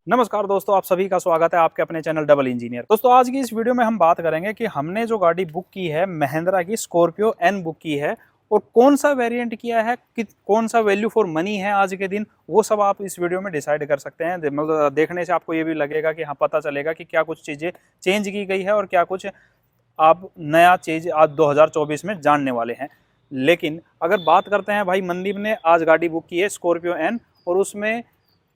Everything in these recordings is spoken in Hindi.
नमस्कार दोस्तों, आप सभी का स्वागत है आपके अपने चैनल डबल इंजीनियर। दोस्तों आज की इस वीडियो में हम बात करेंगे कि हमने जो गाड़ी बुक की है महिंद्रा की स्कॉर्पियो एन बुक की है और कौन सा वेरिएंट किया है कि कौन सा वैल्यू फॉर मनी है आज के दिन, वो सब आप इस वीडियो में डिसाइड कर सकते हैं। मतलब देखने से आपको ये भी लगेगा कि हाँ, पता चलेगा कि क्या कुछ चीज़ें चेंज की गई है और क्या कुछ आप नया चीज़ आज 2024 में जानने वाले हैं। लेकिन अगर बात करते हैं भाई, मनदीप ने आज गाड़ी बुक की है स्कॉर्पियो एन और उसमें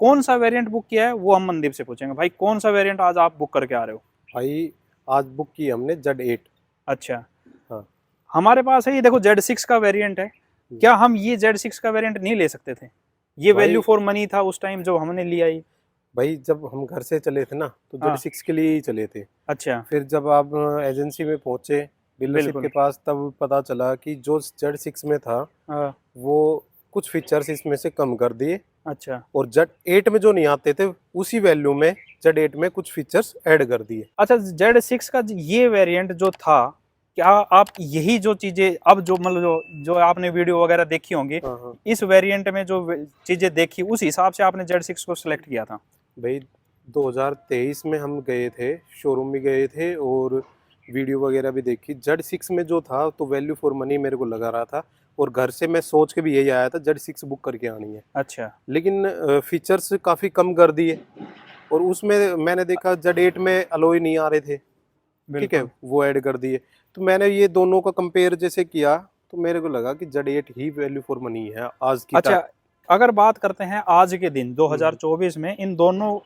कौन सा वेरिएंट बुक किया है वो हम मनदीप से पूछेंगे। भाई कौन सा वेरिएंट आज आप बुक करके आ रहे हो? भाई आज बुक की हमने Z8। अच्छा, हाँ। हमारे पास है ये देखो Z6 का वेरिएंट है। क्या हम ये Z6 का वेरिएंट नहीं ले सकते थे? ये वैल्यू फॉर मनी था उस टाइम जो हमने लिया ही। भाई जब हम घर से चले थे ना तो हाँ। Z6 के लिए ही चले थे। अच्छा। फिर जब आप एजेंसी में पहुंचे डीलरशिप के पास, तब पता चला कि जो Z6 में था हाँ। वो कुछ फीचर्स इसमें से कम कर दिए। अच्छा। और Z8 में जो नहीं आते थे उसी वैल्यू में Z8 में कुछ फीचर्स ऐड कर दिए। अच्छा, Z6 का ये वेरिएंट जो था, क्या आप यही जो चीजें अब जो मतलब जो आपने वीडियो वगैरह देखी होंगी, हाँ। इस वेरिएंट में जो चीजें देखी उस हिसाब से आपने Z6 को सिलेक्ट किया था? भाई 2023 में हम गए थे, शोरूम भी गए थे और वीडियो वगैरह भी देखी। Z6 में जो था तो वैल्यू फॉर मनी मेरे को लगा रहा था और घर से मैं सोच के भी यही आया था Z6 बुक करके आनी है। अच्छा। लेकिन फीचर्स काफ़ी कम कर दिए और उसमें मैंने देखा Z8 में अलॉय नहीं आ रहे थे, ठीक है, वो ऐड कर दिए। तो मैंने ये दोनों का कंपेयर जैसे किया तो मेरे को लगा कि Z8 he value for money है आज की। अच्छा, अगर बात करते हैं आज के दिन 2024 में इन दोनों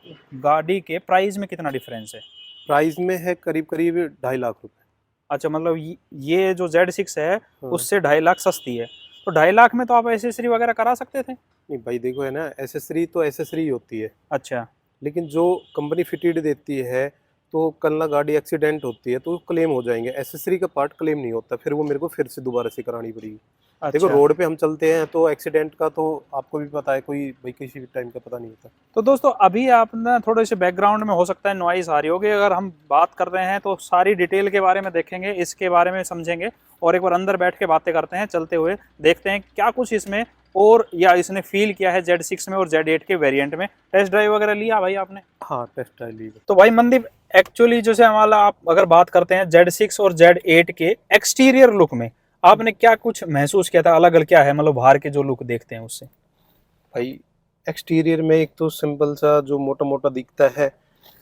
गाड़ी के प्राइस में कितना डिफरेंस है? प्राइस में है करीब करीब 2.5 लाख रुपए। अच्छा, मतलब ये जो Z6 है हाँ। उससे 2.5 लाख सस्ती है, तो 2.5 लाख में तो आप एसेसरी वगैरह करा सकते थे। नहीं भाई देखो, है ना, एसेसरी तो एसेसरी होती है। अच्छा। लेकिन जो कंपनी फिटेड देती है तो कल ना गाड़ी एक्सीडेंट होती है तो क्लेम हो जाएंगे। एसेसरी का पार्ट क्लेम नहीं होता, फिर वो मेरे को फिर से दोबारा से करानी पड़ेगी। देखो अच्छा। रोड पे हम चलते हैं तो एक्सीडेंट का तो आपको भी पता है, कोई भाई किसी भी टाइम का पता नहीं होता। तो दोस्तों अभी आप ना थोड़े से बैकग्राउंड में हो सकता है नॉइस आ रही होगी, अगर हम बात कर रहे हैं तो सारी डिटेल के बारे में देखेंगे, इसके बारे में समझेंगे और एक बार अंदर बैठ के बातें करते हैं, चलते हुए देखते हैं क्या कुछ इसमें और या इसने फील किया है Z6 में और Z8 के वेरिएंट में। टेस्ट ड्राइव वगैरह लिया भाई आपने? हाँ, टेस्ट ड्राइव ली। तो भाई मनदीप, एक्चुअली जैसे हमारा आप अगर बात करते हैं Z6 और Z8 के एक्सटीरियर लुक में आपने क्या कुछ महसूस किया था? अलग अलग क्या है, मतलब बाहर के जो लुक देखते हैं उससे? भाई एक्सटीरियर में एक तो सिंपल सा जो मोटा मोटा दिखता है,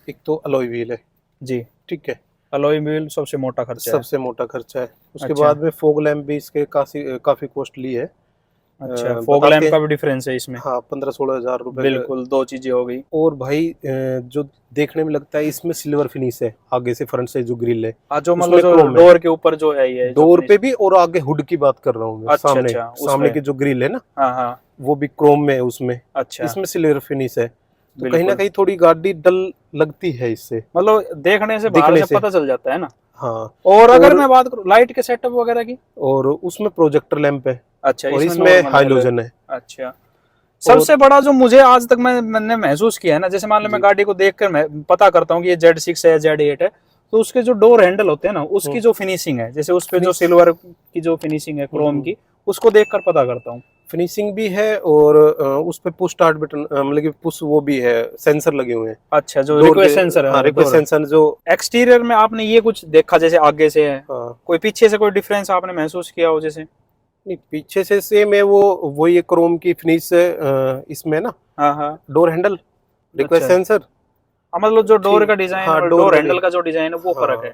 एक तो अलॉय व्हील है जी। ठीक है, अलॉय व्हील सबसे मोटा खर्चा है। सबसे मोटा खर्चा है। उसके अच्छा। बाद में फोग लैम्प भी इसके काफी कॉस्टली है। अच्छा, फॉग लैम्प का भी डिफरेंस है इसमें? हाँ, 15-16 हजार रुपए। बिल्कुल, दो चीजें हो गई। और भाई जो देखने में लगता है इसमें सिल्वर फिनिश है, आगे से फ्रंट से जो ग्रिल है जो उसमें मतलब जो डोर के ऊपर जो है ये डोर पे भी, और आगे हुड की बात कर रहा हूँ मैं। अच्छा। सामने अच्छा, सामने की जो ग्रिल है ना, हाँ हाँ, वो भी क्रोम में है उसमें। अच्छा। इसमें सिल्वर फिनिश है तो कहीं ना बिल्कुल। कहीं थोड़ी गाड़ी डल लगती है इससे, मतलब देखने से बाहर दिखने से पता चल जाता है ना। हाँ। और अगर मैं बात करूँ लाइट के सेटअप वगैरह की? और उसमें प्रोजेक्टर लैंप है। अच्छा, और इसमें नॉर्मल हाइलोजन है। अच्छा। सबसे बड़ा जो मुझे आज तक मैंने महसूस किया है ना, जैसे मान लो मैं गाड़ी को देखकर मैं पता करता हूँ कि ये Z6 है Z8 है, तो उसके जो डोर हैंडल होते हैं ना, उसकी जो फिनिशिंग है, जैसे उस पे जो सिल्वर की जो फिनिशिंग है क्रोम की, उसको देखकर पता करता हूँ। फिनिशिंग भी है और उस पे पुश स्टार्ट बटन, मतलब कि पुश वो भी है, सेंसर लगे हुए हैं। अच्छा, जो रिक्वेस्ट सेंसर है। हाँ, रिक्वेस्ट सेंसर जो एक्सटीरियर में आपने ये कुछ देखा जैसे आगे से है? हाँ। कोई पीछे से कोई डिफरेंस आपने महसूस किया हो जैसे? नहीं, पीछे से सेम है वो ये क्रोम की फिनिश इसमें ना। हाँ हाँ। डोर हैंडल, रिक्वेस्ट अच्छा। सेंसर, मतलब जो डोर का डिजाइन हाँ, और डोर हैंडल का जो डिजाइन है वो फर्क है।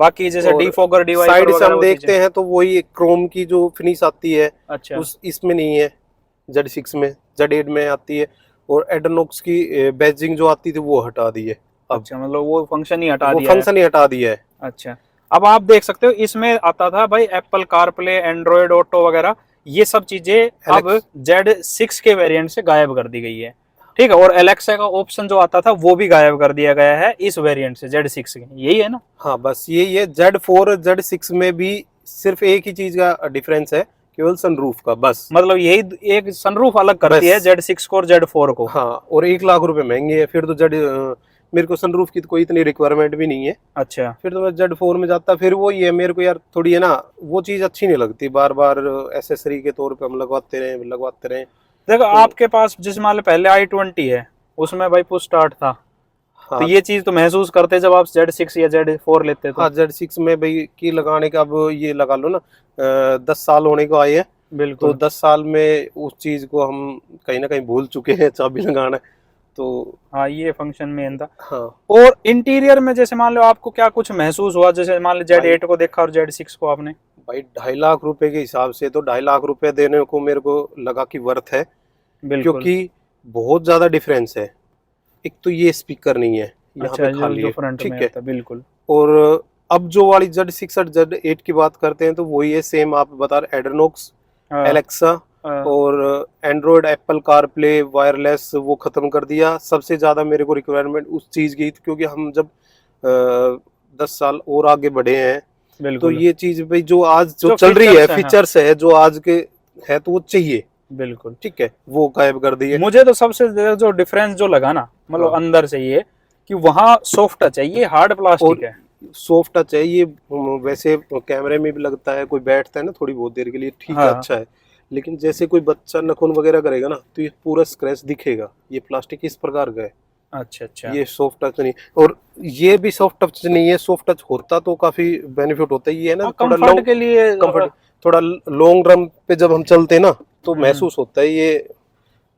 बाकी जैसे डीफॉगर डिवाइस साइड से हम देखते हैं तो वही क्रोम की जो फिनिश आती है। अच्छा। उस इसमें नहीं है, Z6 में, Z8 में आती है। और एडनॉक्स की बैजिंग जो आती थी वो हटा दी है अब। अच्छा, मतलब वो फंक्शन ही हटा वो दिया है। फंक्शन ही हटा दिया है। अच्छा। अब आप देख सकते हो इसमें आता था भाई एप्पल कारप्ले, एंड्रॉयड ऑटो वगैरह, ये सब चीजें अब Z6 के वेरिएंट से गायब कर दी गई है, ठीक है। और एलेक्सा का ऑप्शन जो आता था वो भी गायब कर दिया गया है इस वेरिएंट से, Z6 के, यही है ना? हाँ, बस यही है। Z4 Z6 में भी सिर्फ एक ही चीज का डिफरेंस है, केवल सनरूफ का, बस। मतलब यही एक सनरूफ अलग करती है Z6 को और Z4 को। हाँ, और 1 लाख रुपए महंगे है फिर तो मेरे को सनरूफ की तो कोई इतनी रिक्वायरमेंट भी नहीं है। अच्छा। फिर तो मैं Z4 में जाता। फिर वो ये मेरे को यार थोड़ी है ना, वो चीज अच्छी नहीं लगती, बार बार एसेसरी के तौर पे हम लगवाते रहे। देखो तो, आपके पास जिस मान लो पहले i20 है, उसमें भाई पुश स्टार्ट था। हाँ तो ये चीज तो महसूस करते जब आप Z6 या Z4 लेते तो। हाँ, Z6 में भाई की लगाने का अब ये लगा लो ना, 10 साल होने को आए हैं। तो बिल्कुल 10 साल में उस चीज को हम कहीं ना कहीं भूल चुके हैं, चाबी लगाना। तो हाँ, ये फंक्शन मेन था। हाँ और इंटीरियर में जैसे मान लो आपको क्या कुछ महसूस हुआ, जैसे मान लो Z8 को देखा और Z6 को आपने? भाई 2.5 लाख रुपए के हिसाब से तो 2.5 लाख रुपए देने को मेरे को लगा कि वर्थ है, बिल्कुल। क्योंकि बहुत ज्यादा डिफरेंस है। एक तो ये स्पीकर नहीं है यहाँ अच्छा, पे जो खाली जो है, फ्रंट में ठीक है। आता है, बिल्कुल। और अब जो वाली Z6 और Z8 की बात करते हैं तो वही है, सेम आप बता रहे, एड्रेनॉक्स, हाँ, एलेक्सा हाँ, और एंड्रॉयड, एप्पल कारप्ले, वायरलेस वो खत्म कर दिया। सबसे ज्यादा मेरे को रिक्वायरमेंट उस चीज की थी, क्योंकि हम जब 10 साल और आगे बढ़े हैं तो बिल्कुल। ये चीज भाई जो आज जो जो चल रही है, फीचर्स हैं, हाँ, फीचर्स है जो आज के है, तो वो चाहिए, बिल्कुल। ठीक है, वो गायब कर दिए। मुझे तो सबसे ज्यादा जो डिफरेंस जो लगा ना, मतलब हाँ। अंदर से ये कि वहाँ सॉफ्ट टच है, ये हार्ड प्लास्टिक और है। सॉफ्ट टच है ये, वैसे कैमरे में भी लगता है, कोई बैठता है ना थोड़ी बहुत देर के लिए, ठीक है, हाँ, अच्छा है। लेकिन जैसे कोई बच्चा नखून वगैरह करेगा ना तो ये पूरा स्क्रैच दिखेगा। ये प्लास्टिक इस प्रकार का है, अच्छा अच्छा। ये सॉफ्ट टच नहीं। और ये भी सॉफ्ट टच नहीं है, सॉफ्ट टच होता तो काफी बेनिफिट होता है। ये है ना हाँ, थोड़ा कंफर्ट लॉन्ग के लिए कंफर्ट, थोड़ा लॉन्ग रन पे जब हम चलते हैं ना तो हम्म, महसूस होता है, ये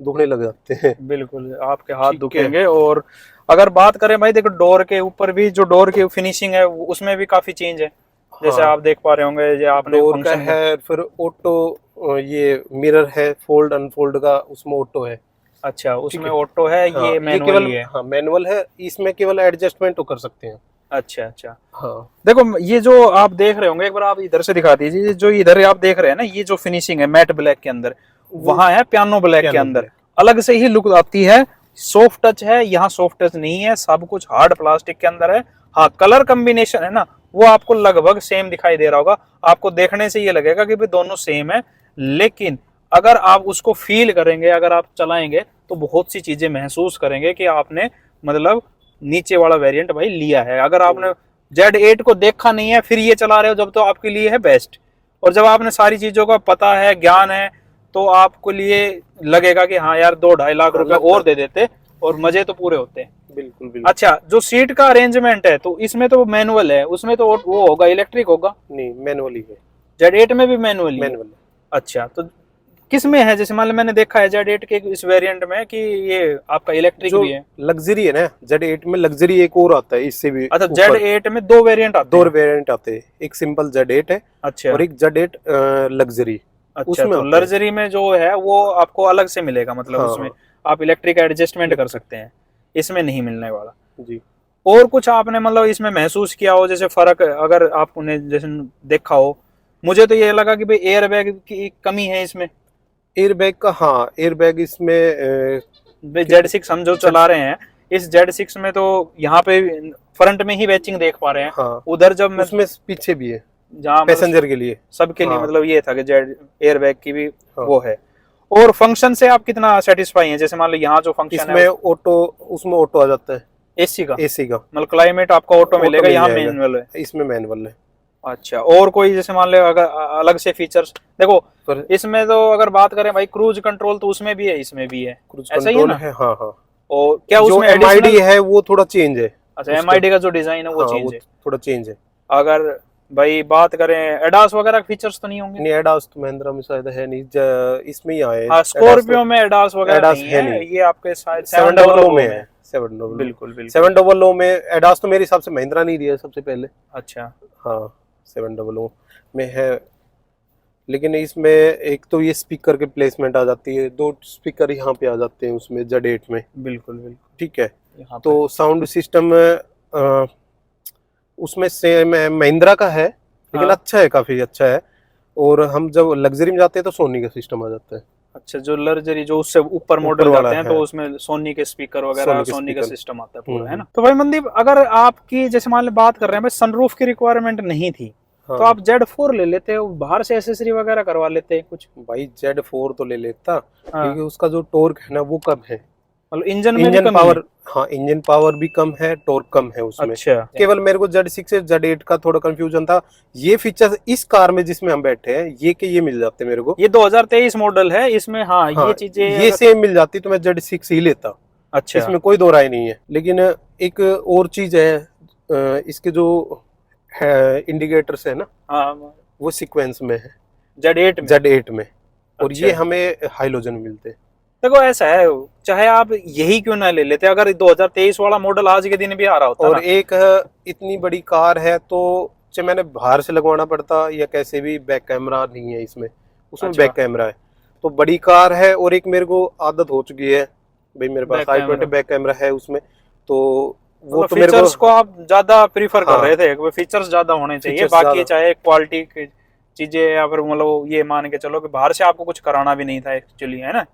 दुखने लग जाते हैं। बिल्कुल आपके हाथ ठीक है। दुखेंगे। और अगर बात करें भाई, देखो डोर के ऊपर भी जो डोर की फिनिशिंग है उसमें भी काफी चेंज है, जैसे हाँ, आप देख पा रहे होंगे, जो आपने डोर का फंक्शन में। है, फिर ऑटो, ये मिरर है फोल्ड अनफोल्ड का, उसमें ऑटो है, अच्छा, ठीक उसमें है। ऑटो है, हाँ, ये ये केवल, मैनुअली है। हाँ मैनुअल है, इसमें केवल एडजस्टमेंट तो कर सकते हैं। अच्छा अच्छा। हाँ देखो ये जो आप देख रहे होंगे, एक बार आप इधर से दिखा दीजिए, जो इधर आप देख रहे हैं ना, ये जो फिनिशिंग है मैट ब्लैक के अंदर, वो वहां है पियानो ब्लैक के पियानो अंदर, ब्लैक। अलग से ही लुक आती है। सॉफ्ट टच है, यहाँ सॉफ्ट टच नहीं है, सब कुछ हार्ड प्लास्टिक के अंदर है। हाँ, कलर कॉम्बिनेशन है ना, वो आपको लगभग सेम दिखाई दे रहा होगा। आपको देखने से ये लगेगा कि भाई दोनों सेम है, लेकिन अगर आप उसको फील करेंगे, अगर आप चलाएंगे, तो बहुत सी चीजें महसूस करेंगे कि आपने मतलब नीचे वाला वेरिएंट भाई लिया है। अगर आपने Z8 को देखा नहीं है फिर ये चला रहे हो, जब तो आपके लिए है बेस्ट। और जब आपने सारी चीजों का पता है, ज्ञान है, तो आपको लिए लगेगा कि हाँ यार, 2-2.5 लाख हाँ, रुपए लगता और दे देते और मजे तो पूरे होते। बिल्कुल बिल्कुल। अच्छा, जो सीट का अरेंजमेंट है तो इसमें तो मैनुअल है, उसमें तो वो होगा, इलेक्ट्रिक होगा। नहीं, मैनुअली है, Z8 में भी मैनुअली है? मैनुअल है। अच्छा, तो किस में है? जैसे मान लो मैंने देखा है Z8 के इस वेरिएंट में कि ये आपका इलेक्ट्रिक जो भी है। लग्जरी है ना, Z8 में लग्जरी एक और आता है इससे भी अच्छा, ऊपर। Z8 में दो वेरिएंट आते दो हैं? वेरिएंट आते हैं, एक सिंपल Z8 है अच्छा और एक Z8 लग्जरी, अच्छा। उसमें तो आता है। लग्जरी में जो है वो आपको अलग से मिलेगा, मतलब हाँ उसमें हाँ, आप इलेक्ट्रिक एडजस्टमेंट कर सकते हैं, इसमें नहीं मिलने वाला। जी। और कुछ आपने मतलब इसमें महसूस किया हो, जैसे फर्क अगर आपने जैसे देखा हो? मुझे तो ये लगा कि भाई एयर बैग की कमी है इसमें। एयरबैग का, हाँ एयरबैग इसमें Z6 हम जो चला रहे हैं, इस Z6 में तो यहाँ पे फ्रंट में ही बैचिंग देख पा रहे हैं। हाँ, उधर जब मैं उसमें पीछे भी है जहाँ मतलब पैसेंजर के लिए। सबके लिए हाँ मतलब ये था कि जेड एयर बैग की भी हाँ, वो है। और फंक्शन से आप कितना सेटिस्फाई हैं? जैसे मान लो यहाँ जो फंक्शन इसमें है ऑटो, उसमें ऑटो आ जाता है, एसी का, एसी का मतलब क्लाइमेट आपका ऑटो ऑटो मिलेगा, मिल यहाँ जाएगा, मैनुअल है। इसमें मैनुअल है। अच्छा, और कोई जैसे मान लो अगर अलग से फीचर्स देखो, पर इसमें तो अगर बात करें भाई क्रूज कंट्रोल, तो उसमें भी है, इसमें भी है, क्रूज ऐसा ही है कंट्रोल ना? है, हाँ हाँ। और क्या जो उसमें MID एडिशनल? है वो थोड़ा चेंज है अच्छा, उसका, एमआईडी का जो डिजाइन है वो हाँ वो चेंज है। थोड़ा चेंज है। अगर भाई बात करें एडास वगैरह फीचर्स तो नहीं होंगे? नहीं, एडास तो महिंद्रा में शायद है नहीं, इसमें ही आए हाँ, एडास, तो स्कॉर्पियो में एडास वगैरह एडास नहीं है है, नहीं, ये आपके शायद 700 में 700 है, 700। बिल्कुल बिल्कुल। 700 में एडास तो मेरे हिसाब से महिंद्रा नहीं दिया सबसे पहले। अच्छा हाँ, 700 में है। लेकिन इसमें एक तो ये स्पीकर के प्लेसमेंट आ जाती है, दो स्पीकर यहाँ पे आ जाते हैं उसमें Z8 में, बिल्कुल बिल्कुल। ठीक है। यहाँ पे तो साउंड सिस्टम उसमें सेम है, महिंद्रा का है, लेकिन हाँ। अच्छा है, काफी अच्छा है। और हम जब लग्जरी में जाते हैं तो सोनी का सिस्टम आ जाता है, अच्छा, जो लग्जरी जो उससे ऊपर ऊपर मॉडल वाला जाते हैं तो है, उसमें सोनी के स्पीकर वगैरह, सोनी के सोनी का स्पीकर। सिस्टम आता है पूरा, है ना? हम्म। तो भाई मनदीप, अगर आपकी जैसे मान लो बात कर रहे हैं भाई, सनरूफ की रिक्वायरमेंट नहीं थी, तो हाँ आप Z4 ले लेते हो, बाहर से एसेसरी वगैरह करवा लेते हैं कुछ। भाई, Z4 तो ले लेता, हाँ, क्योंकि उसका जो टॉर्क है ना वो कम है, मतलब इंजन में भी इंजन कमी है? पावर, हाँ इंजन पावर भी कम है, टॉर्क कम है उसमें। अच्छा, केवल मेरे को Z6 से Z8 का थोड़ा कंफ्यूजन था। ये फीचर्स इस कार में जिसमें हम बैठे हैं ये के ये मिल जाते मेरे को। ये 2023 मॉडल है, इसमें हाँ हाँ, ये चीजें ये सेम मिल जाती तो मैं Z6 ही लेता। अच्छा। इसमें कोई दो राय नहीं है। लेकिन एक और चीज है, इसके जो इंडिकेटर्स है ना, हाँ, वो सीक्वेंस में है, Z8 में। Z8 में, और अच्छा। ये हमें हाइलोजन मिलते हैं। देखो ऐसा है, चाहे आप यही क्यों ना ले लेते, अगर 2023 वाला मॉडल आज के दिन भी आ रहा होता और ना। एक इतनी बड़ी कार है तो चाहे मैंने बाहर से लगवाना पड़ता या कैसे भी, बैक कैमरा नहीं है इसमें, उसमें अच्छा। बैक कैमरा है। तो बड़ी कार है और एक मेरे को आदत हो चुकी है भाई, मेरे पास back camera, i20 back camera है उसमें, तो वो मतलब तो मेरे फीचर्स को आप ज्यादा प्रीफर कर हाँ, रहे थे, फीचर्स ज्यादा होने चाहिए, फीचर्स बाकी ज्यादा। चाहे क्वालिटी की चीजें, या फिर मतलब ये मान के चलो कि बाहर से आपको कुछ कराना भी नहीं था एक्चुअली, है ना।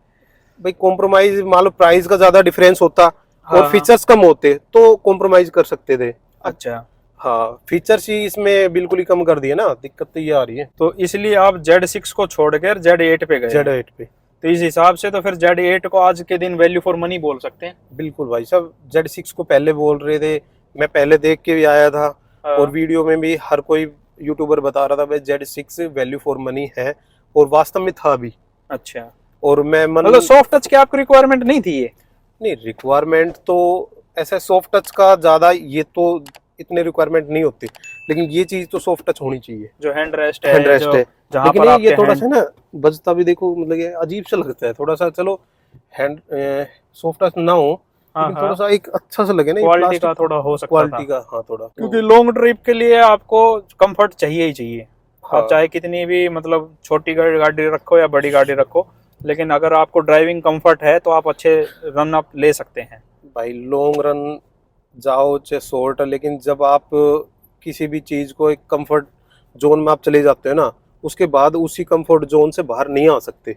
भाई कॉम्प्रोमाइज, मान लो प्राइस का ज्यादा डिफरेंस होता और हाँ हाँ। फीचर्स कम होते तो कॉम्प्रोमाइज कर सकते थे। अब अच्छा, हाँ, फीचर्स ही इसमें बिल्कुल ही कम कर दिए ना, दिक्कत तो ये आ रही है। तो इसलिए आप Z6 को छोड़कर Z8 पे गए हैं। Z8 पे तो इस हिसाब से तो फिर Z8 को आज के दिन वैल्यू फॉर मनी बोल सकते हैं। बिल्कुल भाई साहब, Z6 को पहले बोल रहे थे, मैं पहले देख के भी आया था, हाँ। और वीडियो में भी हर कोई यूट्यूबर बता रहा था भाई Z6 वैल्यू फॉर मनी है, और वास्तव में था भी। अच्छा, और मैं मतलब सॉफ्ट टच की आपको रिक्वायरमेंट नहीं थी ये। नहीं, रिक्वायरमेंट तो ऐसा सॉफ्ट टच का ज्यादा ये तो इतने रिक्वायरमेंट नहीं होती, लेकिन ये चीज तो सॉफ्ट टच होनी चाहिए, जो हैंड रेस्ट है, हैंड रेस्ट है। जहाँ लेकिन पर ये आपके थोड़ा हैंड, सा ना बजता भी देखो, मतलब ये अजीब सा लगता है थोड़ा सा। चलो हैंड सॉफ्ट टच ना हो, हाँ लेकिन हाँ, थोड़ा सा एक अच्छा सा लगे ना, ये क्वालिटी का प्लास्टिक थोड़ा हो सकता क्वालिटी था, का, हाँ थोड़ा क्योंकि लॉन्ग ट्रिप के लिए आपको कंफर्ट चाहिए ही चाहिए। हाँ आप चाहे कितनी भी मतलब छोटी गाड़ी रखो या बड़ी गाड़ी रखो, लेकिन अगर आपको ड्राइविंग कंफर्ट है तो आप अच्छे रन अप ले सकते हैं। भाई। लॉन्ग रन जाओ चाहे शॉर्ट, लेकिन जब आप किसी भी चीज को एक कंफर्ट जोन में आप चले जाते हो ना, उसके बाद उसी कंफर्ट जोन से बाहर नहीं आ सकते।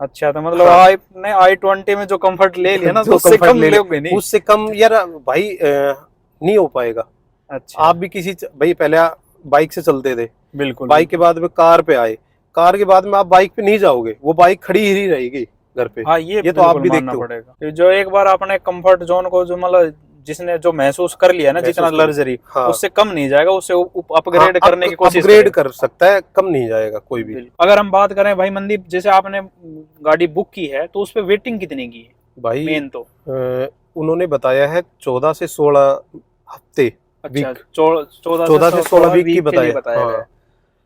अच्छा, तो मतलब हाँ, आपने i20 में जो कंफर्ट ले लिया ना, तो जो उससे कंफर्ट कम ले लोगे नहीं। उससे कम यार भाई, नहीं हो पाएगा। अच्छा, आप भी भाई पहले बाइक से चलते थे, बिल्कुल बाइक के बिल्कुल। बाद में कार पे आए, कार के बाद में आप बाइक पे नहीं जाओगे, वो बाइक खड़ी ही रहेगी घर पे। हाँ, ये ये तो आप बिल्कुल भी मानना देखते हो। पड़ेगा कि जो एक बार आपने कंफर्ट जोन को जो मतलब जिसने जो महसूस कर लिया ना, जितना महसूस कर, लग्जरी, हाँ उससे कम नहीं जाएगा, उससे हाँ, अपग्रेड करने की कोशिश अपग्रेड करेगा। कर सकता है, कम नहीं जाएगा कोई भी। बिल्कुल। अगर हम बात करें भाई मनदीप, जैसे आपने गाड़ी बुक की है तो उस पर वेटिंग कितने की है भाई मेन तो। उन्होंने बताया है 14 से 16 हफ्ते, अच्छा, वीक, 14 14 से से 16 वीक की वीक के लिए बताया। बताया गया हाँ, है।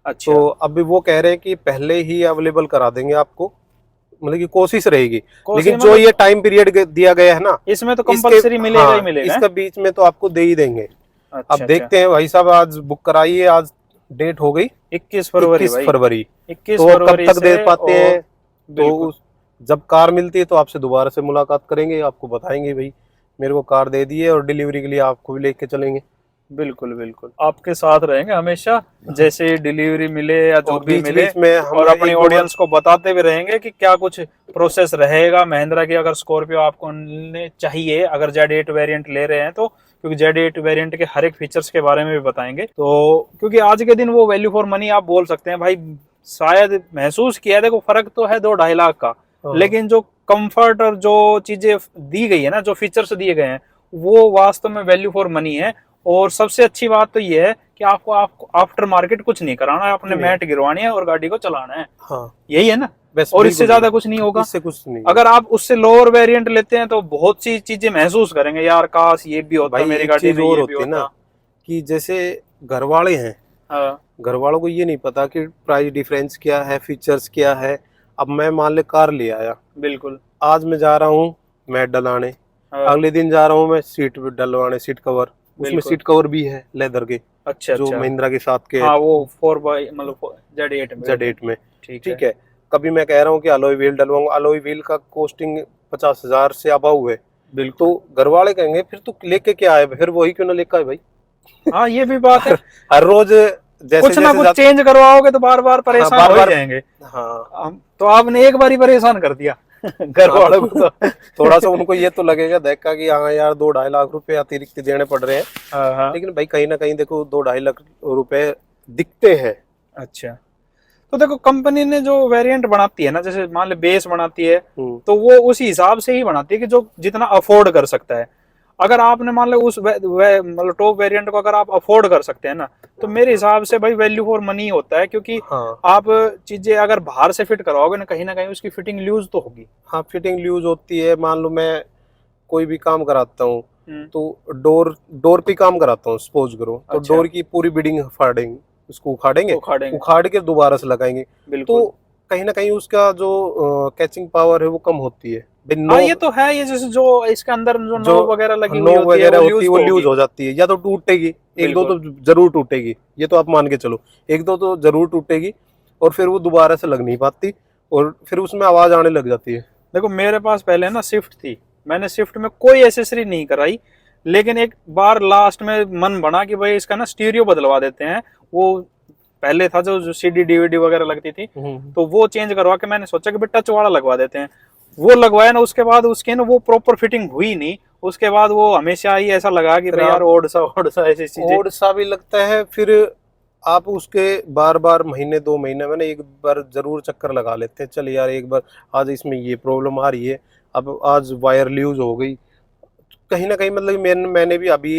अच्छा, तो अभी वो कह रहे हैं कि पहले ही अवेलेबल करा देंगे आपको, मतलब कि कोशिश रहेगी। कोशिश लेकिन जो मतलब ये टाइम पीरियड दिया गया है ना, इसमें तो इसके, कंपलसरी मिलेगा ही हाँ मिलेगा, है? इसका बीच में तो आपको दे ही देंगे। अब अच्छा अच्छा, देखते हैं भाई साहब, आज बुक कराइए, आज डेट हो गई 21 फरवरी 21 भाई, फरवरी 21 तो कब फरवरी तक दे से। पाते और हैं, तो बिल्कुल जब कार मिलती है तो आपसे दोबारा से मुलाकात करेंगे, आपको बताएंगे भाई मेरे को कार दे दी है, और डिलीवरी के लिए आपको भी लेके चलेंगे। बिल्कुल बिल्कुल, आपके साथ रहेंगे हमेशा, जैसे डिलीवरी मिले या जो और भी बीच मिले। बीच में और हम अपनी एक दो बार, ऑडियंस को बताते भी रहेंगे कि क्या कुछ प्रोसेस रहेगा महिंद्रा की, अगर स्कॉर्पियो आपको लेने चाहिए, अगर Z8 वेरिएंट ले रहे हैं तो, क्योंकि Z8 वेरिएंट के हर एक फीचर्स के बारे में भी बताएंगे। तो क्योंकि आज के दिन वो वैल्यू फॉर मनी आप बोल सकते हैं भाई, शायद महसूस किया है। देखो फर्क तो है 2-2.5 लाख का, हाँ लेकिन जो कंफर्ट और जो चीजें दी गई है ना, जो फीचर्स दिए गए हैं, वो वास्तव में वैल्यू फॉर मनी है। और सबसे अच्छी बात तो ये है कि आपको आफ्टर मार्केट कुछ नहीं कराना है, अपने नहीं, मैट गिरवानी है और गाड़ी को चलाना है, हाँ यही है ना। बस और इससे बिल्कुल ज्यादा बिल्कुल, कुछ नहीं होगा। इससे कुछ नहीं। अगर आप उससे लोअर वेरिएंट लेते हैं तो बहुत सी चीजें महसूस करेंगे, यार काश ये भी होता, भाई मेरी एक गाड़ी चीज में और ये भी होती है ना, होता। कि जैसे घर वाले हैं, हाँ, घर वालों को ये नहीं पता कि प्राइस डिफरेंस क्या है, फीचर्स क्या है। अब मैं मान ले कार ले आया, बिल्कुल। आज मैं जा रहा हूँ मैट डलाने, हाँ, अगले दिन जा रहा हूँ मैं सीट डलवाने, सीट कवर, उसमें बिल्कुल। सीट कवर भी है लेदर के, अच्छा जो अच्छा, महिंद्रा के साथ के हाँ वो 4x मतलब Z8 में। Z8 में। ठीक है, ठीक है, कभी मैं कह रहा हूँ कि अलॉय व्हील डलवाऊंगा, अलॉय व्हील का कॉस्टिंग 50,000 से अबव है, बिल्कुल। तो घर वाले कहेंगे फिर तू लेके क्या आए, फिर वही क्यों ना लेकर आए भाई। हाँ, ये भी बात है। हर रोज जैसे कुछ ना जैसे कुछ चेंज करवाओगे तो बार बार हाँ परेशान बार हो ही बार, जाएंगे। हाँ तो आपने एक बार ही परेशान कर दिया घर हाँ, वालों को तो। थोड़ा सा उनको ये तो लगेगा देखा कि हाँ यार 2-2.5 लाख रुपए अतिरिक्त देने पड़ रहे हैं, हाँ हाँ, लेकिन भाई कहीं ना कहीं देखो 2-2.5 लाख रुपए दिखते हैं। अच्छा। तो देखो कंपनी ने जो वेरिएंट बनाती है ना, जैसे मान ले बेस बनाती है, हम्म, तो वो उसी हिसाब से ही बनाती है कि जो जितना अफोर्ड कर सकता है। अगर आपने मान लो उस मतलब टॉप वेरिएंट को अगर आप अफोर्ड कर सकते हैं ना, तो मेरे हिसाब से भाई वैल्यू फॉर मनी होता है, क्योंकि हाँ आप चीजें अगर बाहर से फिट करवाओगे ना कहीं उसकी फिटिंग लूज तो होगी। हाँ, फिटिंग लूज होती है। मान लो मैं कोई भी काम कराता हूँ हम्म, तो डोर पे काम कराता हूँ, सपोज करो, तो अच्छा। डोर की पूरी बिडिंग फाड़ेंगे, उसको उखाड़ेंगे, उखाड़ेंगे, उखाड़ के दोबारा से लगाएंगे। बिल्कुल। तो कहीं ना कहीं उसका जो कैचिंग पावर है वो कम होती है भाई। हाँ, ये नोब तो है, ये जैसे जो इसके अंदर जो जो नोब वगैरह लगी हुई नोब होती है वगैरह वो होती लूज है वो तो लूज होगी। हो जाती है, या तो टूटेगी, एक दो बिल्कुल, तो जरूर टूटेगी, ये तो आप मान के चलो, एक दो तो जरूर टूटेगी, और फिर वो दोबारा से लग नहीं पाती, और फिर उसमें आवाज आने लग जाती है। देखो मेरे पास पहले ना स्विफ्ट थी, मैंने स्विफ्ट में कोई एसेसरी नहीं कराई, लेकिन एक बार लास्ट में मन बना कि भाई इसका ना स्टीरियो बदलवा देते हैं। वो पहले था जो सीडी डीवीडी वगैरह लगती थी, हम्म। तो वो चेंज करवा के मैंने सोचा कि भाई टच वाला लगवा देते हैं। वो लगवाया ना, उसके बाद उसके ना वो प्रॉपर फिटिंग हुई नहीं। उसके बाद वो हमेशा ही ऐसा लगा कि फिर भाई यार आप ओड सा ऐसी चीजें। ओड सा भी लगता है, फिर आप उसके बार बार महीने 2 महीने में ना एक बार जरूर चक्कर लगा लेते हैं, चल यार एक बार आज इसमें ये प्रॉब्लम आ रही है, अब आज वायर लूज हो गई। कहीं ना कहीं मतलब मैंने भी अभी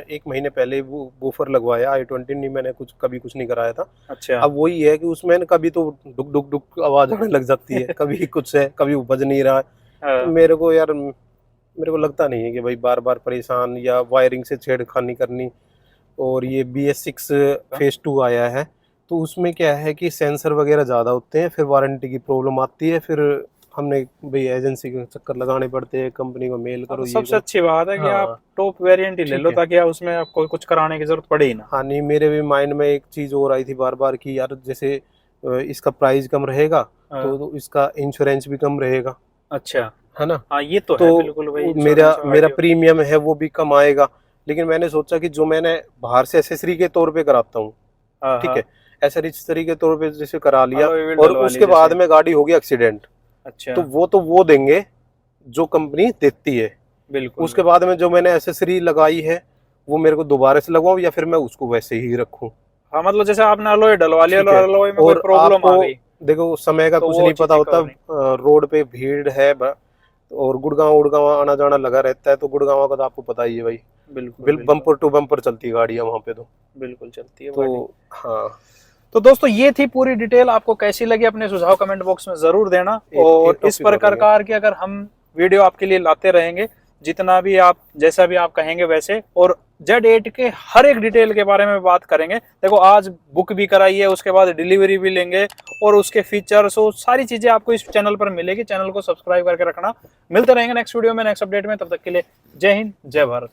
1 महीने पहले वो बूफर लगवाया i20, नहीं मैंने कभी कुछ नहीं कराया था। अच्छा। अब वही है कि उसमें ना कभी तो डुक डुक डुक आवाज आने लग जाती है, कभी कुछ है, कभी वो बज नहीं रहा है। तो हाँ, मेरे को लगता नहीं है कि भाई बार बार परेशान या वायरिंग से छेड़खानी करनी। और ये BS6 फेज 2 आया है, तो उसमें क्या है कि सेंसर वगैरह ज़्यादा होते हैं, फिर वारंटी की प्रॉब्लम आती है, फिर हमने भाई एजेंसी के चक्कर लगाने पड़ते हैं, कंपनी को मेल हाँ, तो करो, ये सबसे करो। अच्छी बात है कि आप हाँ टॉप वेरिएंट ही ले ठीक लो, है। ताकि आप उसमें आपको कुछ कराने की जरूरत पड़े ही ना। हाँ नहीं, मेरे भी माइंड में एक चीज़ और आई थी बार बार कि यार जैसे इसका प्राइस कम रहेगा, हाँ, तो इसका इंश्योरेंस भी कम रहेगा, अच्छा। है ना। हाँ, ये तो तो है बिल्कुल भाई, मेरा इंश्योरेंस मेरा गाड़ी। प्रीमियम है वो भी कम आएगा। लेकिन मैंने सोचा कि जो मैंने बाहर से एसेसरी के तौर पे कराता हूँ, हाँ ठीक हाँ, है, एसेसरी के तौर पे जैसे करा लिया, अलॉय व्हील और डलवा ली उसके बाद जैसे। में गाड़ी होगी एक्सीडेंट, अच्छा, तो वो देंगे जो कंपनी देती है। बिल्कुल उसके बिल्कुल। बाद में जो मैंने एसेसरी लगाई है वो मेरे को दोबारा से लगवाऊं, या फिर मैं उसको वैसे ही रखूं। हाँ, मतलब जैसे आपने अलॉय डलवा लिया, ठीक है। अलॉय में कोई और प्रॉब्लम आपको आ गई, देखो समय का तो कुछ वो नहीं पता चीजें होता, कवर नहीं। रोड पे भीड़ है और गुड़गांव उड़गांव आना जाना लगा रहता है, तो गुड़गांव का तो आपको पता ही है भाई, बिल्कुल बिल बिल्कुल, बम्पर टू बम्पर चलती है गाड़ियां वहां पे तो। बिल्कुल चलती है तो गाड़ी। हाँ, तो दोस्तों ये थी पूरी डिटेल, आपको कैसी लगी अपने सुझाव कमेंट बॉक्स में जरूर देना। एक और इस टॉपिक और रहेंगे। प्रकार की अगर हम वीडियो आपके लिए लाते रहेंगे, जितना भी आप जैसा भी आप कहेंगे वैसे, और Z8 के हर एक डिटेल के बारे में बात करेंगे। देखो आज बुक भी कराई है, उसके बाद डिलीवरी भी लेंगे, और उसके फीचर्स और सारी चीजें आपको इस चैनल पर मिलेगी। चैनल को सब्सक्राइब करके रखना। मिलते रहेंगे नेक्स्ट वीडियो में, नेक्स्ट अपडेट में। तब तक के लिए जय हिंद, जय भारत।